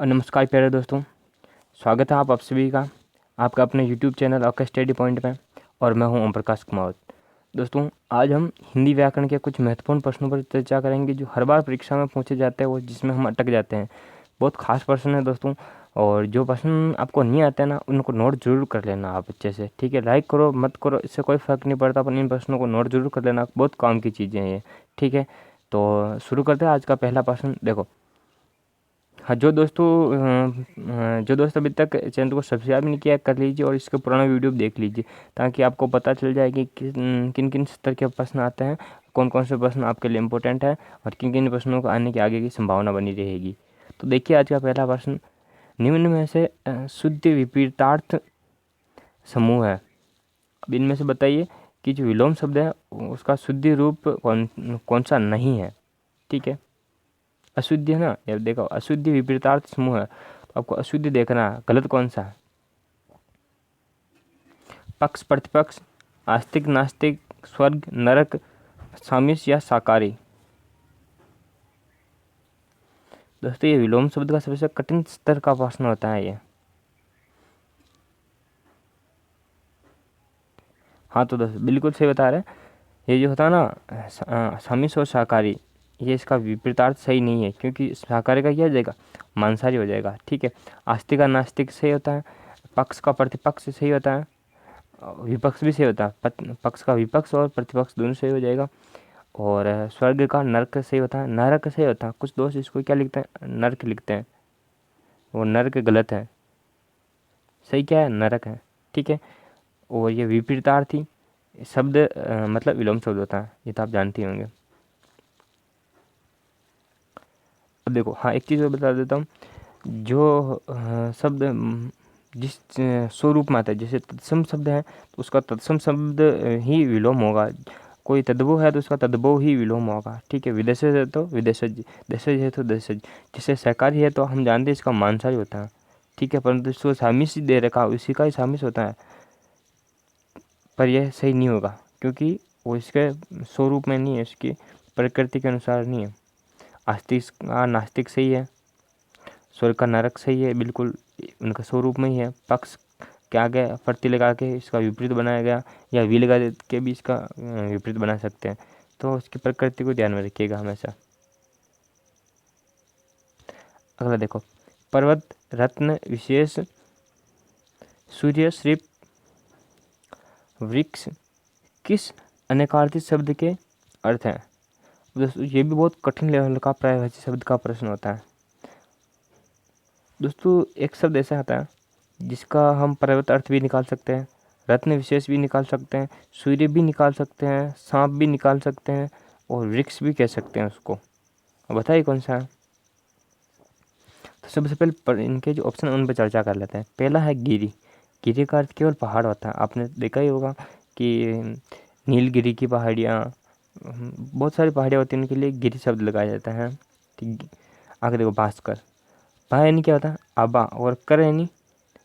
नमस्कार प्यारे दोस्तों, स्वागत है आप सभी का आपका अपने YouTube चैनल आपका स्टडी पॉइंट में। और मैं हूं ओम प्रकाश कुमार। दोस्तों, आज हम हिंदी व्याकरण के कुछ महत्वपूर्ण प्रश्नों पर चर्चा करेंगे जो हर बार परीक्षा में पूछे जाते हैं, वो जिसमें हम अटक जाते हैं। बहुत खास प्रश्न है दोस्तों, और जो प्रश्न आपको नहीं आते ना उनको नोट जरूर कर लेना आप अच्छे से, ठीक है। लाइक करो मत करो इससे कोई फ़र्क नहीं पड़ता, पर इन प्रश्नों को नोट जरूर कर लेना, बहुत काम की चीज़ें हैं ये, ठीक है। तो शुरू करते हैं आज का पहला प्रश्न। देखो, हाँ, जो दोस्त अभी तक चैनल को सब्सक्राइब नहीं किया कर लीजिए और इसके पुराना वीडियो देख लीजिए, ताकि आपको पता चल जाए कि किन किन स्तर के प्रश्न आते हैं, कौन कौन से प्रश्न आपके लिए इम्पोर्टेंट है और किन किन प्रश्नों को आने की आगे की संभावना बनी रहेगी। तो देखिए आज का पहला प्रश्न, निम्न में से शुद्ध विपरीतार्थ समूह है। अब इनमें से बताइए कि जो विलोम शब्द है उसका शुद्ध रूप कौन कौन सा नहीं है, ठीक है। अशुद्ध है ना, ये देखो अशुद्ध विपरीतार्थ समूह है, तो आपको अशुद्ध देखना है, गलत कौन सा है। पक्ष प्रतिपक्ष, आस्तिक नास्तिक, स्वर्ग नरक, सामिस या साकारी। दोस्तों, ये विलोम शब्द का सबसे कठिन स्तर का प्रश्न होता है ये। हाँ तो दोस्तों बिल्कुल सही बता रहे हैं। ये जो होता है ना सामिस और शाकाहारी, ये इसका विपरीतार्थ सही नहीं है, क्योंकि शाकाहारी का क्या हो जाएगा, मांसाहारी हो जाएगा, ठीक है। आस्तिक का नास्तिक सही होता है, पक्ष का प्रतिपक्ष सही होता है, विपक्ष भी सही होता है, पक्ष का विपक्ष और प्रतिपक्ष दोनों सही हो जाएगा। और स्वर्ग का नरक सही होता है, नरक सही होता है। कुछ दोस्त इसको क्या लिखते हैं, नरक लिखते हैं, वो नरक गलत है, सही क्या है, नरक है, ठीक है। और ये विपरीतार्थी शब्द मतलब विलोम शब्द होता है, ये तो आप जानते होंगे। अब देखो, हाँ एक चीज़ और बता देता हूँ, जो शब्द जिस स्वरूप में आता है, जैसे तत्सम शब्द है तो उसका तत्सम शब्द ही विलोम होगा। कोई तद्भव है तो उसका तद्भव ही विलोम होगा, ठीक है। विदेशज है तो विदेशज, देशज है तो देशज। जैसे शाकाहारी है तो हम जानते हैं इसका मांसाहारी होता है, ठीक है, परंतु इसको सामिस दे रखा उसी का ही सामिस होता है, पर यह सही नहीं होगा क्योंकि वो इसके स्वरूप में नहीं है, इसकी प्रकृति के अनुसार नहीं है। आस्तिक का नास्तिक सही है, स्वर्ग का नरक सही है, बिल्कुल उनका स्वरूप में ही है। पक्ष के आगे फर्ती लगा के इसका विपरीत बनाया गया, या वी लगा के भी इसका विपरीत बना सकते हैं, तो उसकी प्रकृति को ध्यान में रखिएगा हमेशा। अगला देखो, पर्वत रत्न विशेष सूर्य श्रिप वृक्ष किस अनेकार्थी शब्द के अर्थ हैं। दोस्तों, ये भी बहुत कठिन लेवल का प्रायवाची शब्द का प्रश्न होता है। दोस्तों, एक शब्द ऐसा आता है जिसका हम पर्वत अर्थ भी निकाल सकते हैं, रत्न विशेष भी निकाल सकते हैं, सूर्य भी निकाल सकते हैं, सांप भी निकाल सकते हैं, और वृक्ष भी कह सकते हैं उसको। अब बताइए कौन सा है। तो सबसे पहले इनके जो ऑप्शन है उन पर चर्चा कर लेते हैं। पहला है गिरी। गिरी का अर्थ केवल पहाड़ होता है, आपने देखा ही होगा कि नीलगिरी की पहाड़ियाँ, बहुत सारी पहाड़ियाँ होती हैं, उनके लिए गिरी शब्द लगाया जाता है, ठीक। आगे देखो, भास्कर। भा यानी क्या होता है, आबा, और कर यानी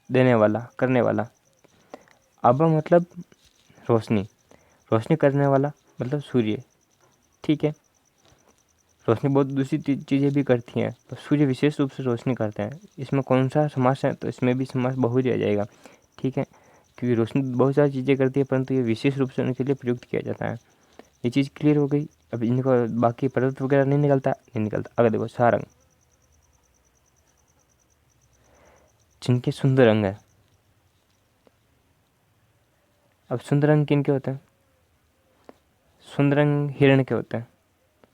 देने वाला, करने वाला। आबा मतलब रोशनी, रोशनी करने वाला मतलब सूर्य, ठीक है। रोशनी बहुत दूसरी चीज़ें भी करती हैं, पर सूर्य विशेष रूप से रोशनी करते हैं। इसमें कौन सा समास है, तो इसमें भी समास बहुवचन आ जाएगा, ठीक है, क्योंकि रोशनी बहुत सारी चीज़ें करती है, परंतु ये विशेष रूप से उनके लिए प्रयुक्त किया जाता है। ये चीज़ क्लियर हो गई। अब इनको बाकी पर्वत वगैरह नहीं निकलता, नहीं निकलता। अगर देखो, सारंग, जिनके सुंदर रंग है। अब सुंदर रंग किन के होते हैं, सुंदर रंग हिरण के होते हैं,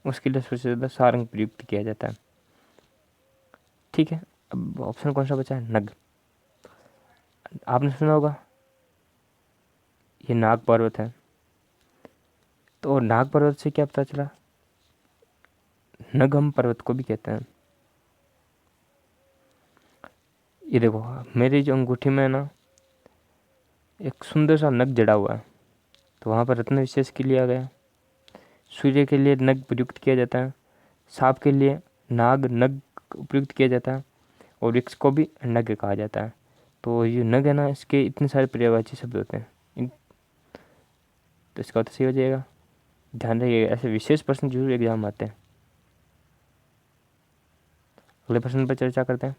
उसके लिए सबसे ज़्यादा सारंग प्रयुक्त किया जाता है, ठीक है। अब ऑप्शन कौन सा बचा है, नग। आपने सुना होगा ये नाग पर्वत है, तो नाग पर्वत से क्या पता चला, नग हम पर्वत को भी कहते हैं। ये देखो, मेरी जो अंगूठी में है ना एक सुंदर सा नग जड़ा हुआ है, तो वहाँ पर रत्न विशेष के लिए आ गया। सूर्य के लिए नग प्रयुक्त किया जाता है, सांप के लिए नाग नग प्रयुक्त किया जाता है, और वृक्ष को भी नग कहा जाता है। तो ये नग है ना, इसके इतने सारे पर्यायवाची शब्द होते हैं, तो इसका तो सही हो जाएगा। ध्यान रखिएगा, ऐसे विशेष प्रश्न जरूर एग्जाम आते हैं। अगले प्रश्न पर चर्चा करते हैं।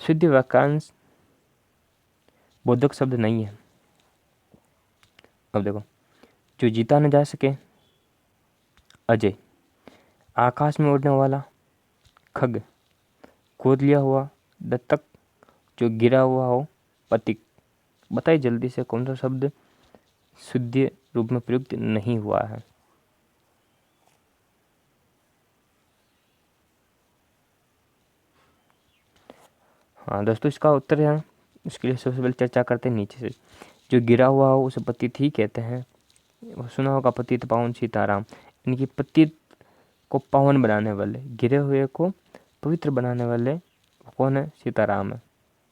शुद्ध वाक्यांश बोधक शब्द नहीं है। अब देखो, जो जीता न जा सके अजय, आकाश में उड़ने वाला खग, गोद लिया हुआ दत्तक, जो गिरा हुआ हो पथिक। बताइए जल्दी से कौन सा शब्द शुद्ध रूप में प्रयुक्त नहीं हुआ है। हाँ दोस्तों, इसका उत्तर है, इसके लिए सबसे पहले चर्चा करते हैं नीचे से। जो गिरा हुआ हो उसे पतित ही कहते हैं। वो सुना होगा पतित पावन सीताराम, इनकी पतित को पावन बनाने वाले, गिरे हुए को पवित्र बनाने वाले कौन है? सीताराम है।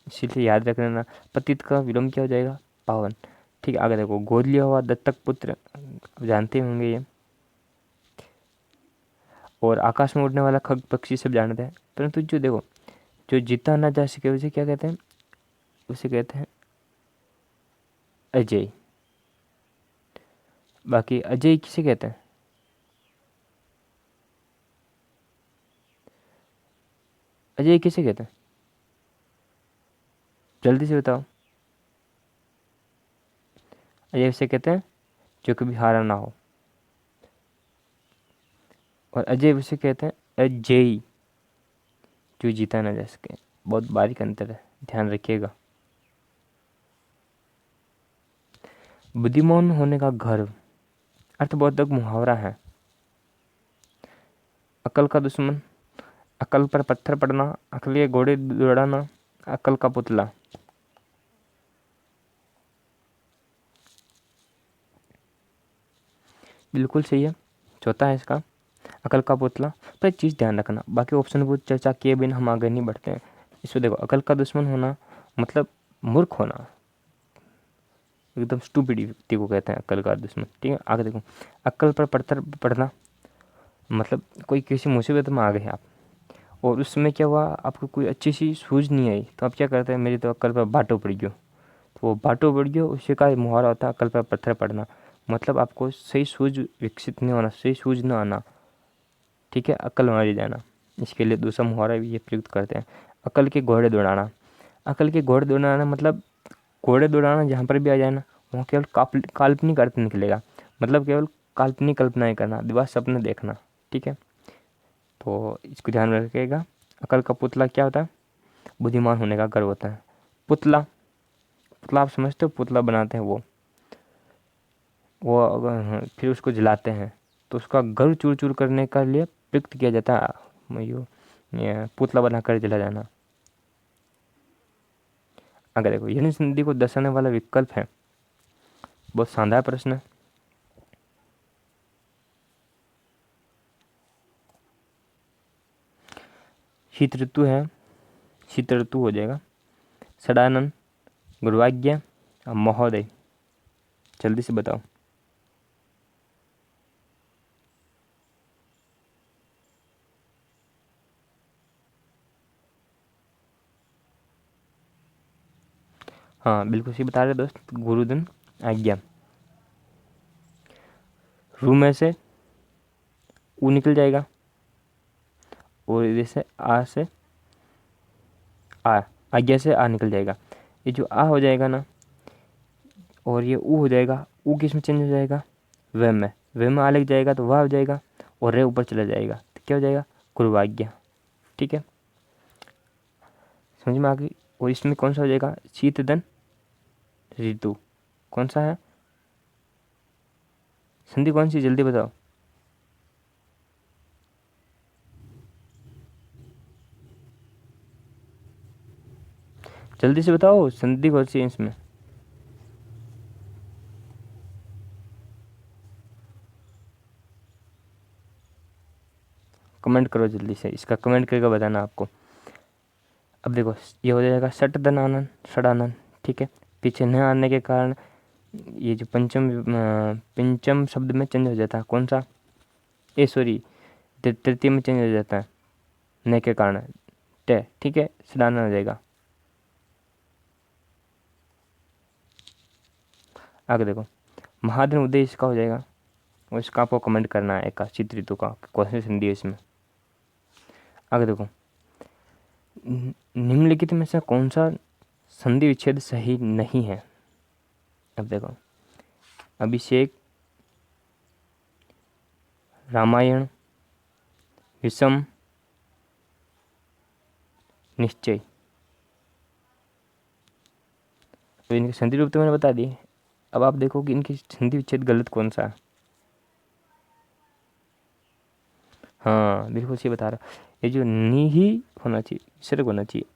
इसीलिए याद रख लेना, पतित का विलोम क्या हो जाएगा? पावन। ठीक है, आगे देखो, गोद लिया हुआ दत्तक पुत्र, जानते होंगे ये। और आकाश में उड़ने वाला खग पक्षी सब जानते हैं, परंतु जो देखो, जो जीता ना जा सके उसे क्या कहते हैं? उसे कहते हैं अजय। बाकी अजय किसे कहते हैं? अजय किसे कहते हैं? जल्दी से बताओ। अजय उसे कहते हैं जो कभी हारा ना हो, और अजय उसे कहते हैं अजयी, जो जीता ना जा सके। बहुत बारीक अंतर है, ध्यान रखिएगा। बुद्धिमान होने का गर्व अर्थबोधक मुहावरा है। अकल का दुश्मन, अकल पर पत्थर पड़ना, अकल के घोड़े दौड़ाना, अकल का पुतला। बिल्कुल सही है, चौथा है इसका, अकल का पुतला। पर एक चीज़ ध्यान रखना, बाकी ऑप्शन को चर्चा किए बिना हम आगे नहीं बढ़ते हैं। इसमें देखो, अकल का दुश्मन होना मतलब मूर्ख होना, एकदम स्टूपिड व्यक्ति को कहते हैं अकल का दुश्मन। ठीक है, आगे देखो, अकल पर पत्थर पड़ना मतलब कोई किसी मुसीबत में आ गए आप, और उसमें क्या हुआ, आपको कोई अच्छी सी सूझ नहीं आई, तो आप क्या करते हैं? मेरी तो अकल पर बाटो पड़ गयो, तो वो बाटो पड़ गयो उसी का मुहावरा होता है अकल पर पत्थर पड़ना। मतलब आपको सही सूझ विकसित नहीं होना, सही सूझ न आना, ठीक है, अकल मारी जाना। इसके लिए दूसरा मुहावरा भी ये प्रयुक्त करते हैं, अकल के घोड़े दौड़ाना। अकल के घोड़े दौड़ाना मतलब घोड़े दौड़ाना जहाँ पर भी आ जाए ना, वहाँ केवल काल्पनिक अर्थ निकलेगा, मतलब केवल काल्पनिक कल्पनाएं करना, दिमाग सपने देखना। ठीक है, तो इसको ध्यान में रखिएगा। अकल का पुतला क्या होता है? बुद्धिमान होने का गर्व होता है। पुतला, पुतला आप समझते हो, पुतला बनाते हैं वो अगर फिर उसको जलाते हैं तो उसका गर्व चूर चूर करने का लिए प्रयुक्त किया जाता है ये पुतला बनाकर जला जाना। अगर देखो, यही संधि को दर्शाने वाला विकल्प है। बहुत शानदार प्रश्न है। शीत ऋतु है, शीत ऋतु हो जाएगा। सडानंद, गुरुवाज्ञा, महोदय, जल्दी से बताओ। हाँ बिल्कुल सही बता रहे दोस्त, गुरुदिन आज्ञा। रू में से ऊ निकल जाएगा, और इधर से आ से आ, आज्ञा से आ निकल जाएगा। ये जो आ हो जाएगा ना, और ये ऊ हो जाएगा, ऊ किस में चेंज हो जाएगा? वे में, वे में आ लग जाएगा तो वाह हो जाएगा, और रे ऊपर चला जाएगा तो क्या हो जाएगा? गुरुवाज्ञा। ठीक है, समझ में आ गई। और इसमें कौन सा हो जाएगा? शीतदन ऋतु कौन सा है? संधि कौन सी, जल्दी बताओ। जल्दी से बताओ, संधि कौन सी है इसमें? कमेंट करो जल्दी से, इसका कमेंट करके बताना आपको। अब देखो, ये हो जाएगा सट दन आनंद, षडानंद। ठीक है, पीछे न आने के कारण ये जो पंचम शब्द में चेंज हो जाता है, कौन सा? ए सॉरी, तृतीय में चेंज हो जाता है न के कारण, टे। ठीक है, षडानंद हो जाएगा। आगे देखो, महादिन उदय इसका हो जाएगा, और इसका आपको कमेंट करना है, एक शीत ऋतु का कौन सी संधि है इसमें। आगे देखो, निम्नलिखित में से कौन सा संधि विच्छेद सही नहीं है? अब देखो, अभिषेक, रामायण, विषम, निश्चय। तो इनके संधि रूप तो मैंने बता दिए। अब आप देखो कि इनकी संधि विच्छेद गलत कौन सा है। हाँ बिल्कुल सही बता रहा। ये जो नी ही होना चाहिए, विसर्ग होना चाहिए,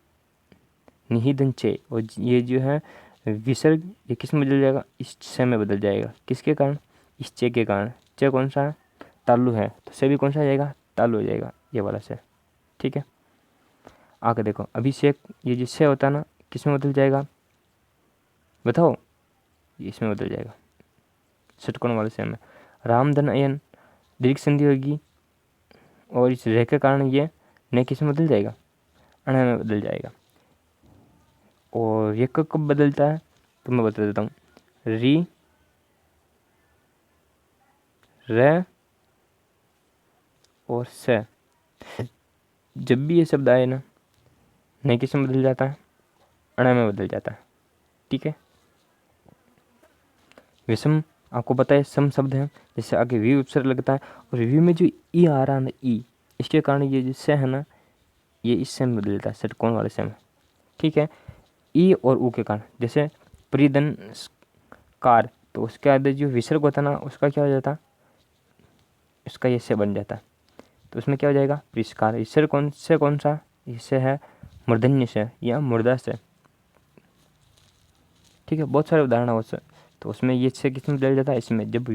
निहिदन चे, और ये जो है विसर्ग, ये किस में बदल जाएगा? इस से में बदल जाएगा। किसके कारण? इस चे के कारण। चे कौन सा है? तालु है, तो से भी कौन सा आ जाएगा? तालु हो जाएगा, ये वाला से। ठीक है, आगे देखो, अभिषेक, ये जिससे होता है ना, किस में बदल जाएगा बताओ? ये इसमें बदल जाएगा, षटकोण वाले से में। रामधन अयन, दीर्घ संधि होगी, और इस रे के कारण ये ने किस में बदल जाएगा? अण में बदल जाएगा। और ये कब बदलता है तो मैं बता देता हूँ। री, रे और से, जब भी ये शब्द आए ना, नहीं किस में बदल जाता है? अण में बदल जाता है। ठीक है, विषम आपको पता है सम शब्द है, जैसे आगे वी उपसर्ग लगता है, और वी में जो ई आ रहा है ना, ई, इसके कारण ये जो से है ना, ये इस से में बदल जाता है, षटकोण वाले से में। ठीक है, ई और ऊ के कारण, जैसे परिधन कार, तो उसके आगे जो विसर्ग होता है ना, उसका क्या हो जाता है? इसका ये से बन जाता है, तो उसमें क्या हो जाएगा? परिष्कार। इससे कौन सा? इससे है मूर्धन्य से या मुर्दा से। ठीक है, बहुत सारे उदाहरण है उससे। तो उसमें ये से किस में बदल जाता है? इसमें जब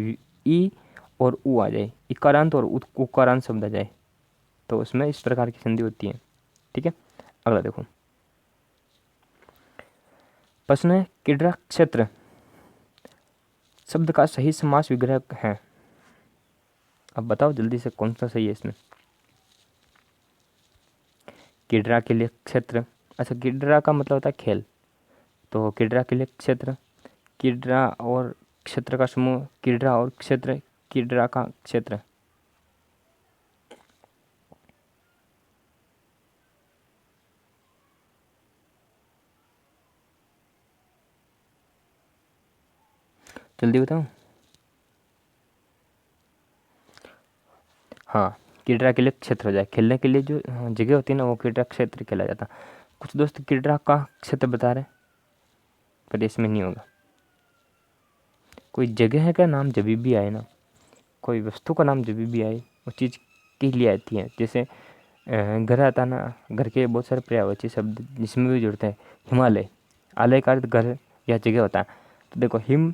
ई और ऊ आ जाए, इकारांत और उकारांत शब्द आ जाए, तो उसमें इस प्रकार की संधि होती है। ठीक है, अगला देखो, प्रश्न है, क्रीड़ा क्षेत्र शब्द का सही समास विग्रह है। अब बताओ जल्दी से कौन सा सही है इसमें? क्रीड़ा के लिए क्षेत्र, अच्छा क्रीड़ा का मतलब होता है खेल, तो क्रीड़ा के लिए क्षेत्र, क्रीड़ा और क्षेत्र का समूह, क्रीड़ा और क्षेत्र, क्रीड़ा का क्षेत्र। जल्दी बताओ। हाँ, क्रीड़ा के लिए क्षेत्र हो जाए, खेलने के लिए जो जगह होती है ना, वो क्रीड़ा क्षेत्र कहला जाता। कुछ दोस्त क्रीड़ा का क्षेत्र बता रहे, पर इसमें नहीं होगा। कोई जगह का नाम जब भी आए ना, कोई वस्तु का नाम जब भी आए, वो चीज़ के लिए आती है। जैसे घर आता ना, घर के बहुत सारे पर्यायवाची शब्द जिसमें भी जुड़ते हैं। हिमालय, आलय का अर्थ घर या जगह होता है। तो देखो, हिम,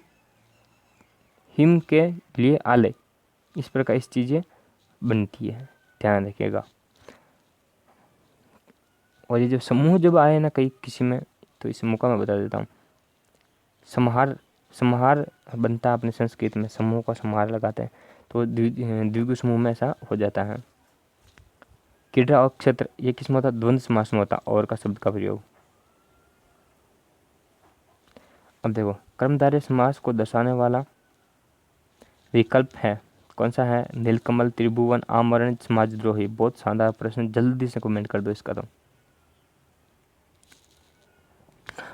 हिम के लिए आलय, इस प्रकार इस चीज़ें बनती है, ध्यान रखिएगा। और ये जो समूह जब आए ना कहीं किसी में, तो इस समूह का मैं बता देता हूँ। समाहार, समाहार बनता है अपने संस्कृत में, समूह का समाहार लगाते हैं, तो द्विगु समूह में ऐसा हो जाता है। क्रीड़ा और क्षेत्र, ये किस में होता है? द्वंद्व समास में होता, और का शब्द का प्रयोग। अब देखो, कर्मधारय समास को दर्शाने वाला विकल्प है, कौन सा है? नीलकमल, त्रिभुवन, आमरण, समाजद्रोही। बहुत शानदार प्रश्न, जल्दी से कमेंट कर दो इसका तो।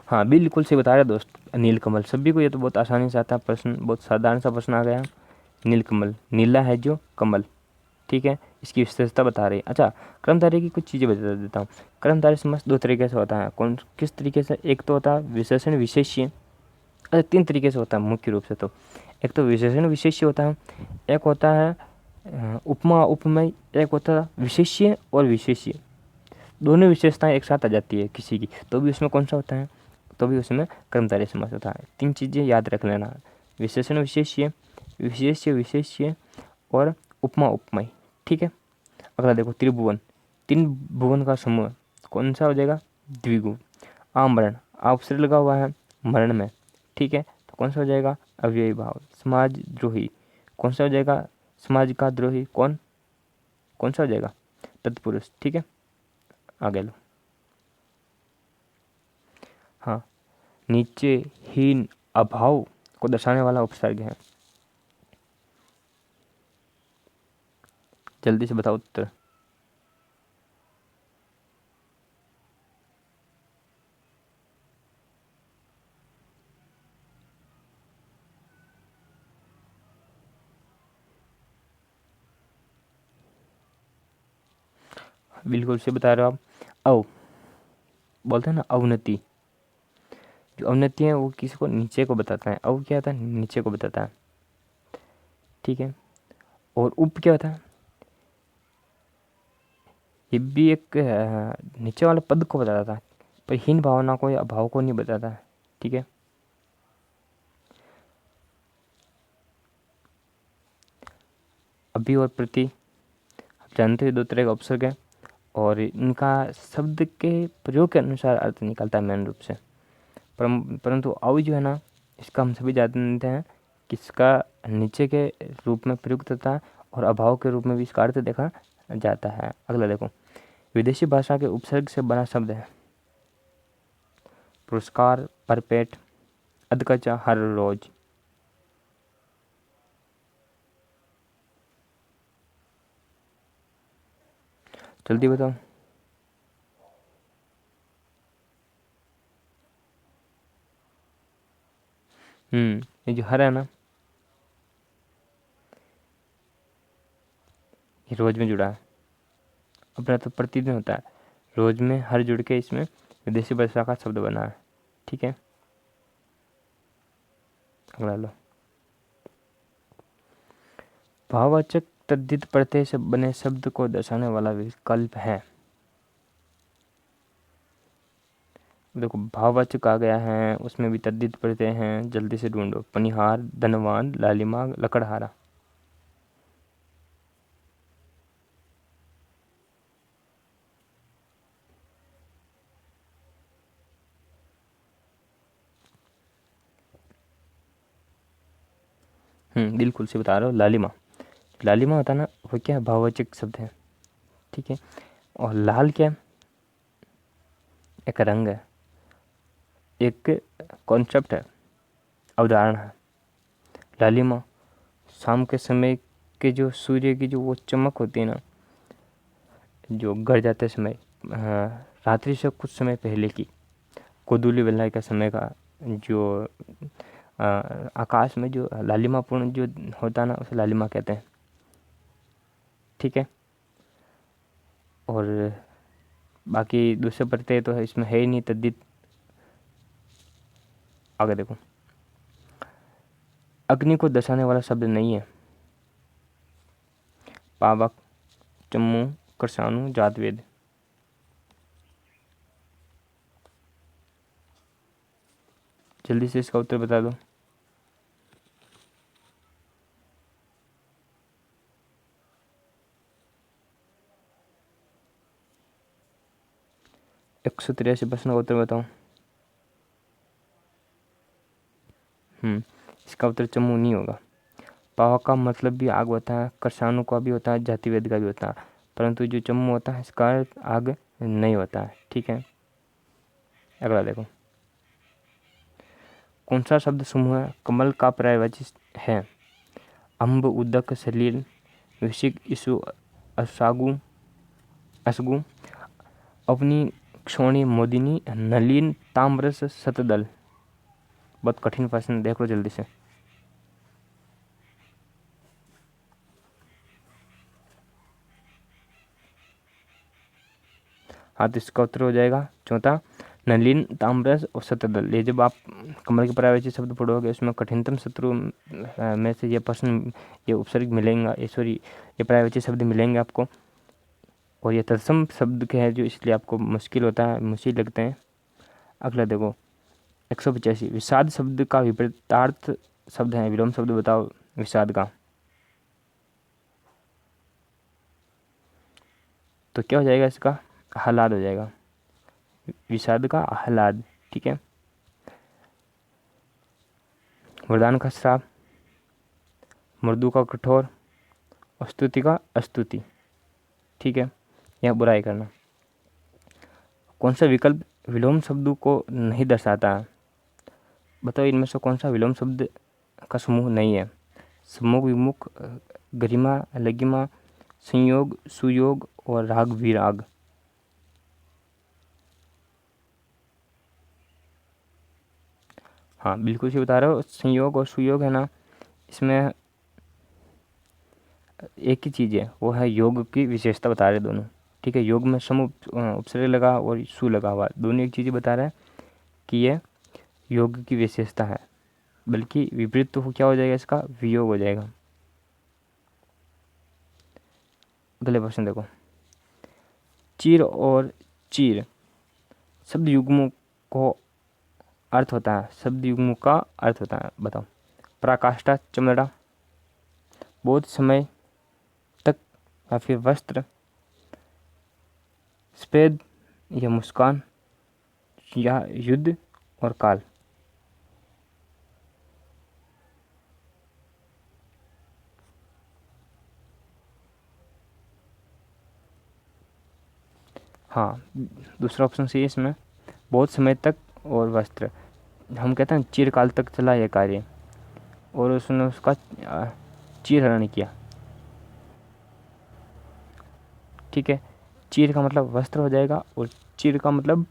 हाँ बिल्कुल सही बता रहे दोस्त, नीलकमल। सभी को ये तो बहुत आसानी से आता है प्रश्न, बहुत साधारण सा प्रश्न आ गया। नीलकमल, नीला है जो कमल, ठीक है, इसकी विशेषता बता रही है। अच्छा, कर्मधारय की कुछ चीज़ें बता देता हूँ। कर्मधारय समास दो तरीके से होता है, कौन किस तरीके से? एक तो होता है विशेषण विशेष्य, अच्छा तीन तरीके से होता है मुख्य रूप से। तो एक तो विशेषण विशेष्य होता है, एक होता है उपमा उपमेय, एक होता है विशेष्य और विशेष्य। दोनों विशेषताएं एक साथ आ जाती है किसी की, तो भी उसमें कौन सा होता है? तो भी उसमें कर्मधारय समास होता है। तीन चीज़ें याद रख लेना, विशेषण विशेष्य, विशेष्य विशेष्य और उपमा उपमेय। ठीक है, अगला देखो, त्रिभुवन, तीन भुवन का समूह, कौन सा हो जाएगा? द्विगु। आमरण, उपसर्ग लगा हुआ है मरण में, ठीक है, तो कौन सा हो जाएगा? अव्ययी भाव। समाजद्रोही, कौन सा हो जाएगा? समाज का द्रोही, कौन कौन सा हो जाएगा? तत्पुरुष। ठीक है, आगे लो। हाँ, नीचे हीन, अभाव को दर्शाने वाला उपसर्ग है। जल्दी से बताओ उत्तर। बिल्कुल से बता रहे हो आप। अव बोलते हैं ना, अवनति। जो अवनति है वो किसी को नीचे को बताता है। अव क्या होता है, नीचे को बताता है, ठीक है। और उप क्या होता है, ये भी एक नीचे वाले पद को बताता है, पर हीन भावना को या भाव को नहीं बताता है, ठीक है। अभी और प्रति आप जानते हो दो तरह का उपसर्ग है, और इनका शब्द के प्रयोग के अनुसार अर्थ निकलता है मेन रूप से। परंतु अव जो है ना, इसका हम सभी जानते हैं कि इसका नीचे के रूप में प्रयुक्त होता है और अभाव के रूप में भी इसका अर्थ देखा जाता है। अगला देखो, विदेशी भाषा के उपसर्ग से बना शब्द है। पुरस्कार, परपेट, अधकचा, हर रोज। जल्दी बताओ। ये जो हर है ना, ये रोज में जुड़ा है। अपना तो प्रतिदिन होता है, रोज में हर जुड़ के इसमें विदेशी भाषा का शब्द बना है, ठीक है। अगला लो, भाववाचक तद्धित प्रत्यय से बने शब्द को दर्शाने वाला विकल्प है। देखो भाववाचक आ गया है, उसमें भी तद्धित प्रत्यय हैं, जल्दी से ढूंढो। पनिहार, धनवान, लालिमा, लकड़हारा। बिल्कुल से बता रहे हो, लालिमा। लालिमा होता है ना, वो क्या है, भाववाचक शब्द है, ठीक है। और लाल क्या है, एक रंग है, एक कॉन्सेप्ट है, अवधारणा है। लालिमा शाम के समय के जो सूर्य की जो वो चमक होती है ना, जो गड़ जाते समय, रात्रि से कुछ समय पहले की गोधूली बेला का समय का जो आकाश में जो लालिमापूर्ण जो होता है ना, उसे लालिमा कहते हैं, ठीक है। और बाकी दूसरे प्रत्यय तो है इसमें है ही नहीं, तद्धित। आगे देखो, अग्नि को दर्शाने वाला शब्द नहीं है। पावक, चम्मू, करसानू, जातवेद। जल्दी से इसका उत्तर बता दो। 183 प्रश्न का उत्तर बताओ। इसका उत्तर चम्मू नहीं होगा। पावक का मतलब भी आग होता है, करसानू का भी होता है, जातिवेद का भी होता है, परंतु जो चम्मू होता है इसका अर्थ आग नहीं होता है, ठीक है। अगला देखो, कौन सा शब्द समूह कमल का पर्यायवाची है। अम्ब, उदक, सलील, विशिक, ईसु, असागु, असगु, अपनी, क्षोणी, मोदिनी, नलिन, ताम्रस, शतदल। बहुत कठिन प्रश्न, देख लो जल्दी से। हाँ, तो इसका उत्तर हो जाएगा चौथा, नलिन, ताम्रस और शतदल। ये जब आप कमल के पर्यायवाची शब्द पढ़ोगे उसमें कठिनतम शत्रु में से ये प्रश्न, ये उपसर्ग मिलेंगे, ये पर्यायवाची शब्द मिलेंगे आपको। और ये तत्सम शब्द के हैं जो इसलिए आपको मुश्किल होता है, मुश्किल लगते हैं। अगला देखो, 185, विषाद शब्द का विपरीतार्थ शब्द है, विलोम शब्द बताओ विषाद का। तो क्या हो जाएगा इसका, आह्लाद हो जाएगा, विषाद का आह्लाद, ठीक है। वरदान का श्राप, मृदु का कठोर, स्तुति का अस्तुति, ठीक है। यह बुराई करना। कौन सा विकल्प विलोम शब्दों को नहीं दर्शाता है। बताओ इनमें से कौन सा विलोम शब्द का समूह नहीं है। सम्मुख, विमुख, गरिमा, लगिमा, संयोग, सुयोग और राग, विराग। हाँ, बिल्कुल सही बता रहे हो, संयोग और सुयोग है ना, इसमें एक ही चीज़ है, वो है योग की विशेषता बता रहे दोनों, ठीक है, योग में सम उपसर्ग लगा और सु लगा हुआ, दोनों एक चीज़ ही बता रहा है कि यह योग की विशेषता है, बल्कि विपरीत तो क्या हो जाएगा, इसका वियोग हो जाएगा। अगले प्रश्न देखो, चीर और चीर शब्द युग्मों को अर्थ होता है, शब्द युग्मों का अर्थ होता है, बताओ। पराकाष्ठा चमड़ा, बहुत समय तक, या फिर वस्त्र, स्वेद या मुस्कान, या युद्ध और काल। हाँ, दूसरा ऑप्शन सही है इसमें, बहुत समय तक और वस्त्र। हम कहते हैं चिरकाल तक चला यह कार्य, और उसने उसका चीरहरण किया। ठीक है, चीर का मतलब वस्त्र हो जाएगा, और चीर का मतलब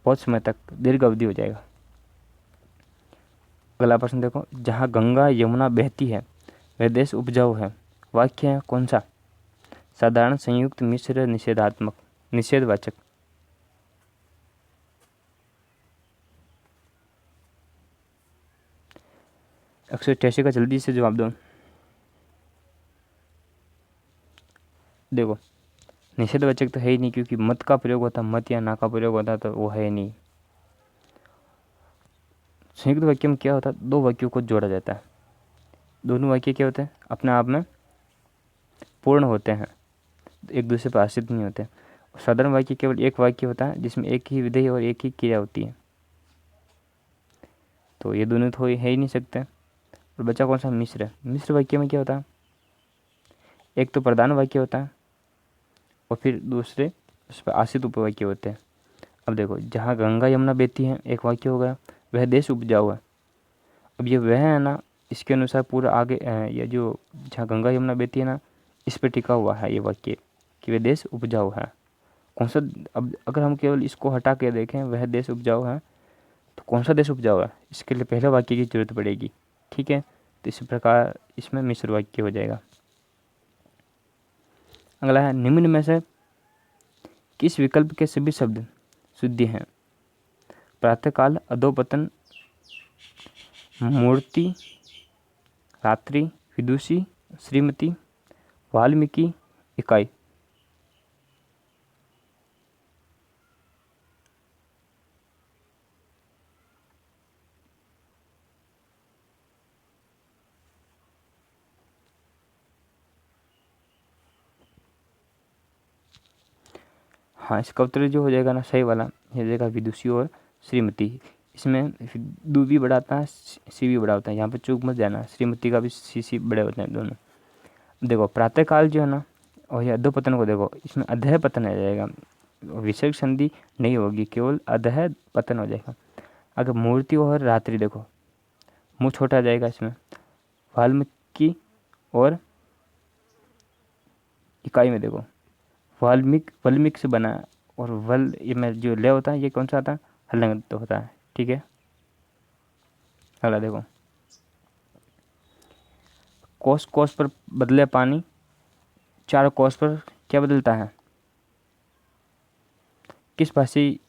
बहुत समय तक, दीर्घ अवधि हो जाएगा। अगला प्रश्न देखो, जहाँ गंगा यमुना बहती है वह देश उपजाऊ है, वाक्य है कौन सा? साधारण, संयुक्त, मिश्र, निषेधात्मक, निषेधवाचक। 188 का जल्दी से जवाब दो। देखो, निषेधवाचक तो है ही नहीं, क्योंकि मत का प्रयोग होता, मत या ना का प्रयोग होता, तो वो है नहीं। संयुक्त वाक्य में क्या होता है, दो वाक्यों को जोड़ा जाता है, दोनों वाक्य क्या होते हैं, अपने आप में पूर्ण होते हैं, एक दूसरे पर आश्रित नहीं होते। साधारण वाक्य केवल एक वाक्य होता है जिसमें एक ही विधेय और एक ही क्रिया होती है, तो ये दोनों तो है ही नहीं सकते। और बचा कौन सा? मिश्र। मिश्र वाक्य में क्या होता है, एक तो प्रधान वाक्य होता है और फिर दूसरे उस पर आश्रित उपवाक्य होते हैं। अब देखो, जहाँ गंगा यमुना बहती है एक वाक्य हो गया, वह देश उपजाऊ है। अब ये वह है ना, इसके अनुसार पूरा आगे ये जो जहाँ गंगा यमुना बहती है ना, इस पर टिका हुआ है ये वाक्य कि वह देश उपजाऊ है। कौन सा? अब अगर हम केवल इसको हटा के देखें, वह देश उपजाऊ है, तो कौन सा देश उपजाऊ है, इसके लिए पहले वाक्य की जरूरत पड़ेगी। ठीक है, तो इस प्रकार इसमें मिश्र वाक्य हो जाएगा। अगला है, निम्न में से किस विकल्प के सभी शब्द शुद्ध हैं? प्रातःकाल, अधोपतन, मूर्ति, रात्रि, विदुषी, श्रीमती, वाल्मीकि, इकाई। हाँ, इसका उत्तर जो हो जाएगा ना सही वाला, ये हो जाएगा विदुषी और श्रीमती। इसमें दू भी बड़ा आता है, सी भी बड़ा होता है, यहाँ पे चूक मत जाना, श्रीमती का भी सी बड़े होते हैं दोनों। देखो, प्रातःकाल जो है ना, और ये अधोपतन को देखो, इसमें अधः पतन आ जाएगा, विसर्ग संधि नहीं होगी, केवल अधः पतन हो जाएगा। अगर मूर्ति और रात्रि देखो, मुँह छोटा आ जाएगा इसमें। वाल्मीकि और इकाई में देखो, वाल्मीक से बना है, और वल ये में जो ले होता है ये कौन सा आता है? हलंत होता है। ठीक है, अगला देखो, कोस कोस पर बदले पानी, चार कोस पर क्या बदलता है? किस भाषी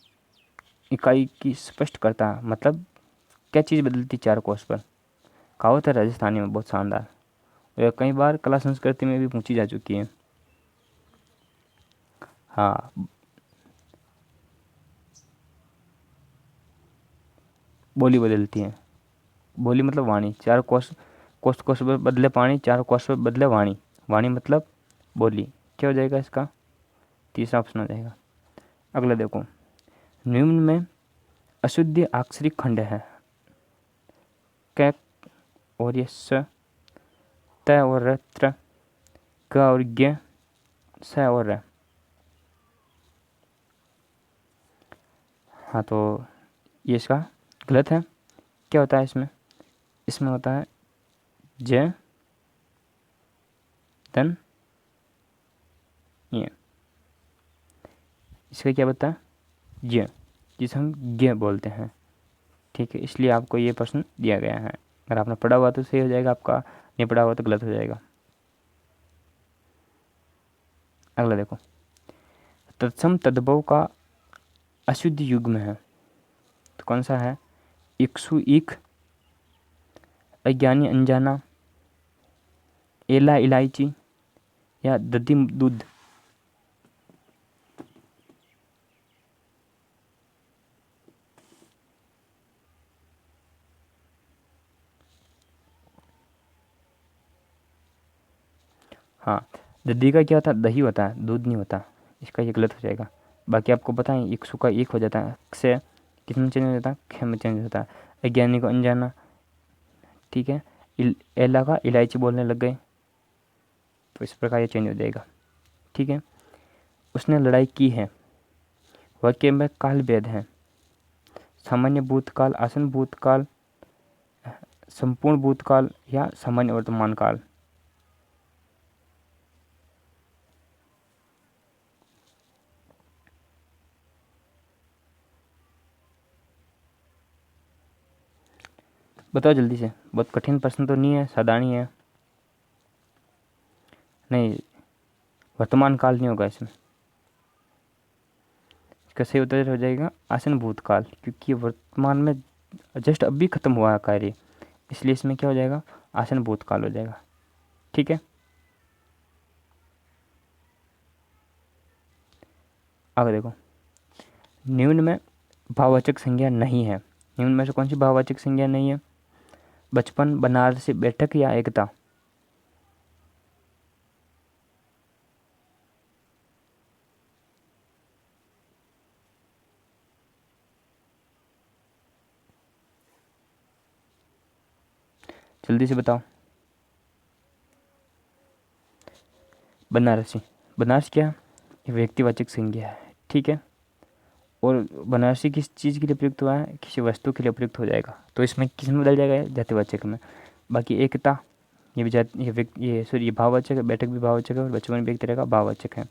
इकाई की स्पष्ट करता है, मतलब क्या चीज़ बदलती चार कोस पर? कहावत है राजस्थानी में बहुत शानदार, और कई बार कला संस्कृति में भी पूछी जा चुकी है। हाँ, बोली बदलती है, बोली मतलब वाणी। चार कोस, कोस कोस पर बदले पानी, चार कोस पर बदले वाणी, वाणी मतलब बोली। क्या हो जाएगा इसका? तीसरा ऑप्शन हो जाएगा। अगला देखो, निम्न में अशुद्ध अक्षरी खंड है, क और ये स, त और र, त्र, क और ज्ञ, स और र। हाँ, तो ये इसका गलत है। क्या होता है इसमें? इसमें होता है ज, तन, ये। इसका क्या बता? ज, जिसे हम ज्ञ बोलते हैं। ठीक है, इसलिए आपको ये प्रश्न दिया गया है। अगर आपने पढ़ा हुआ तो सही हो जाएगा आपका, नहीं पढ़ा हुआ तो गलत हो जाएगा। अगला देखो, तत्सम तद्भव का अशुद्ध युग्म है, तो कौन सा है? इक्सु ईख, अज्ञानी अनजाना, एला इलायची या दधि दूध। हाँ, दधी का क्या होता है? दही होता है, दूध नहीं होता। इसका ये गलत हो जाएगा। बाकी आपको बताएं, इक्सु का एक हो जाता है, से किसमें चेंज हो जाता है? ख में चेंज होता है। अज्ञानी को अनजाना, ठीक है। एला का इलायची बोलने लग गए, तो इस प्रकार ये चेंज हो जाएगा, ठीक है। उसने लड़ाई की है, वाक्य में काल भेद है, सामान्य भूतकाल, आसन भूतकाल, संपूर्ण भूतकाल या सामान्य वर्तमान काल। बताओ जल्दी से, बहुत कठिन प्रश्न तो नहीं है, साधारण ही है। नहीं, वर्तमान काल नहीं होगा इसमें। इसका सही उत्तर हो जाएगा आसन भूतकाल, क्योंकि वर्तमान में जस्ट अभी खत्म हुआ है कार्य, इसलिए इसमें क्या हो जाएगा? आसन भूतकाल हो जाएगा, ठीक है। आगे देखो, निम्न में भाववाचक संज्ञा नहीं है। निम्न में से कौन सी भाववाचक संज्ञा नहीं है? बचपन, बनारसी बैठक या एकता। जल्दी से बताओ। बनारसी, बनारस क्या? ये व्यक्तिवाचक संज्ञा है, ठीक है। और बनारसी किस चीज़ के लिए प्रयुक्त हुआ है? किसी वस्तु के लिए प्रयुक्त हो जाएगा, तो इसमें किस में बदल जाएगा? जातिवाचक में। बाकी एकता, ये भी जाति, ये सॉरी, ये भाववाचक है, बैठक भी भाववाचक है, और बचपन भी एक तरह का भाववाचक है,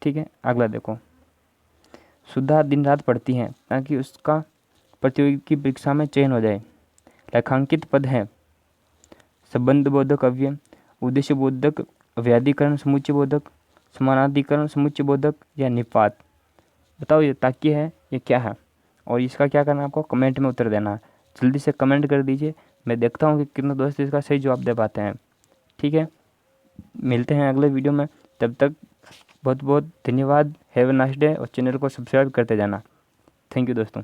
ठीक है। अगला देखो, सुधा दिन रात पढ़ती है ताकि उसका प्रतियोगी की परीक्षा में चयन हो जाए। रेखांकित पद है, संबंध बोधक अव्यय, उद्देश्य बोधक, व्याधिकरण समुच्चय बोधक, समानाधिकरण समुच्चय बोधक या निपात। बताओ ये ताकि है, ये क्या है? और इसका क्या करना है आपको? कमेंट में उत्तर देना है। जल्दी से कमेंट कर दीजिए, मैं देखता हूँ कि कितने दोस्त इसका सही जवाब दे पाते हैं, ठीक है। मिलते हैं अगले वीडियो में, तब तक बहुत बहुत धन्यवाद। हैव अ नाइस डे, और चैनल को सब्सक्राइब करते जाना। थैंक यू दोस्तों।